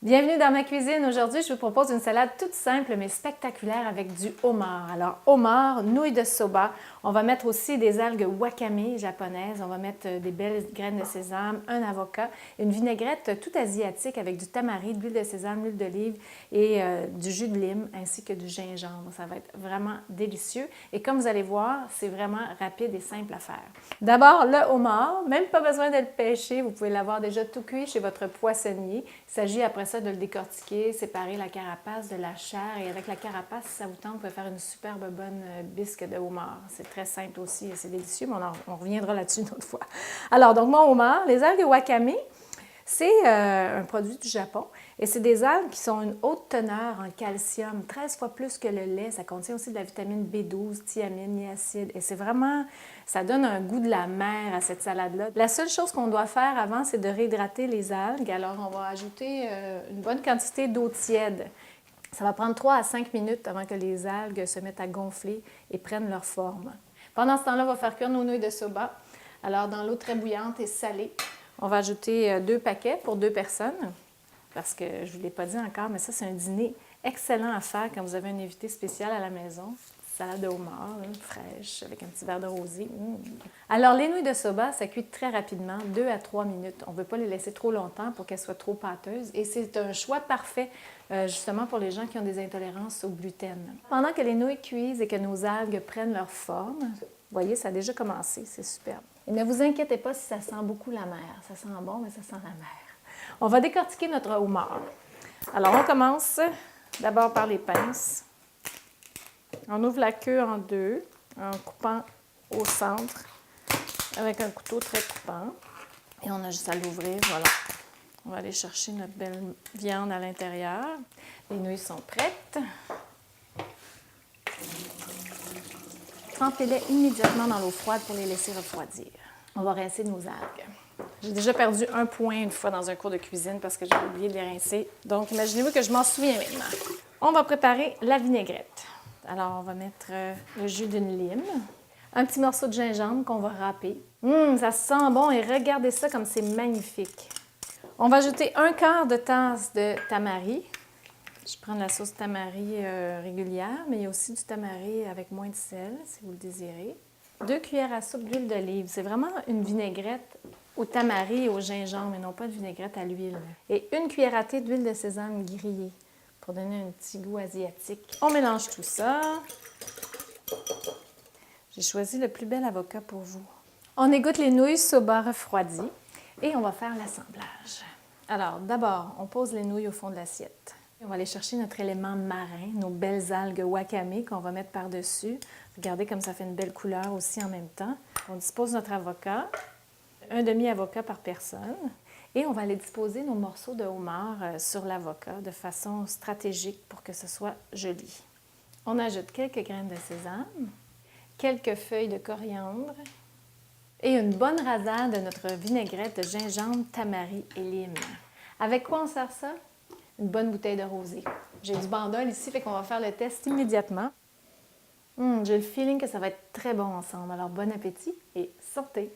Bienvenue dans ma cuisine. Aujourd'hui, je vous propose une salade toute simple mais spectaculaire avec du homard. Alors, homard, nouilles de soba. On va mettre aussi des algues wakame japonaises. On va mettre des belles graines de sésame, un avocat, une vinaigrette toute asiatique avec du tamari, de l'huile de sésame, l'huile d'olive et du jus de lime ainsi que du gingembre. Ça va être vraiment délicieux. Et comme vous allez voir, c'est vraiment rapide et simple à faire. D'abord, le homard. Même pas besoin de le pêcher. Vous pouvez l'avoir déjà tout cuit chez votre poissonnier. Il s'agit après ça de le décortiquer, séparer la carapace de la chair. Et avec la carapace, si ça vous tente, vous pouvez faire une superbe bonne bisque de homard. C'est très simple aussi et c'est délicieux, mais on reviendra là-dessus une autre fois. Alors, donc mon homard, les algues wakame, c'est un produit du Japon et c'est des algues qui sont une haute teneur en calcium, 13 fois plus que le lait. Ça contient aussi de la vitamine B12, thiamine, niacide et c'est vraiment, ça donne un goût de la mer à cette salade-là. La seule chose qu'on doit faire avant, c'est de réhydrater les algues. Alors, on va ajouter une bonne quantité d'eau tiède. Ça va prendre 3 à 5 minutes avant que les algues se mettent à gonfler et prennent leur forme. Pendant ce temps-là, on va faire cuire nos nouilles de soba. Alors, dans l'eau très bouillante et salée, on va ajouter 2 paquets pour 2 personnes, parce que je ne vous l'ai pas dit encore, mais ça, c'est un dîner excellent à faire quand vous avez un invité spécial à la maison. Salade de homard, fraîche, avec un petit verre de rosé. Alors, les nouilles de soba, ça cuit très rapidement, 2 à 3 minutes. On ne veut pas les laisser trop longtemps pour qu'elles soient trop pâteuses. Et c'est un choix parfait, justement, pour les gens qui ont des intolérances au gluten. Pendant que les nouilles cuisent et que nos algues prennent leur forme, vous voyez, ça a déjà commencé, c'est superbe. Et ne vous inquiétez pas si ça sent beaucoup la mer. Ça sent bon, mais ça sent la mer. On va décortiquer notre homard. Alors, on commence d'abord par les pinces. On ouvre la queue en deux, en coupant au centre avec un couteau très coupant. Et on a juste à l'ouvrir, voilà. On va aller chercher notre belle viande à l'intérieur. Les nouilles sont prêtes. Trempez-les immédiatement dans l'eau froide pour les laisser refroidir. On va rincer nos algues. J'ai déjà perdu un point une fois dans un cours de cuisine parce que j'avais oublié de les rincer. Donc, imaginez-vous que je m'en souviens maintenant. On va préparer la vinaigrette. Alors, on va mettre le jus d'une lime, un petit morceau de gingembre qu'on va râper. Ça sent bon et regardez ça comme c'est magnifique. On va ajouter un quart de tasse de tamari. Je prends de la sauce tamari régulière, mais il y a aussi du tamari avec moins de sel, si vous le désirez. 2 cuillères à soupe d'huile d'olive. C'est vraiment une vinaigrette au tamari et au gingembre, et non pas de vinaigrette à l'huile. Et 1 cuillère à thé d'huile de sésame grillée pour donner un petit goût asiatique. On mélange tout ça. J'ai choisi le plus bel avocat pour vous. On égoutte les nouilles soba refroidies et on va faire l'assemblage. Alors, d'abord, on pose les nouilles au fond de l'assiette. On va aller chercher notre élément marin, nos belles algues wakame qu'on va mettre par-dessus. Regardez comme ça fait une belle couleur aussi en même temps. On dispose notre avocat, un demi-avocat par personne. Et on va aller disposer nos morceaux de homard sur l'avocat de façon stratégique pour que ce soit joli. On ajoute quelques graines de sésame, quelques feuilles de coriandre et une bonne rasade de notre vinaigrette de gingembre, tamari et lime. Avec quoi on sert ça? Une bonne bouteille de rosé. J'ai du bandol ici, fait qu'on va faire le test immédiatement. J'ai le feeling que ça va être très bon ensemble. Alors, bon appétit et sortez!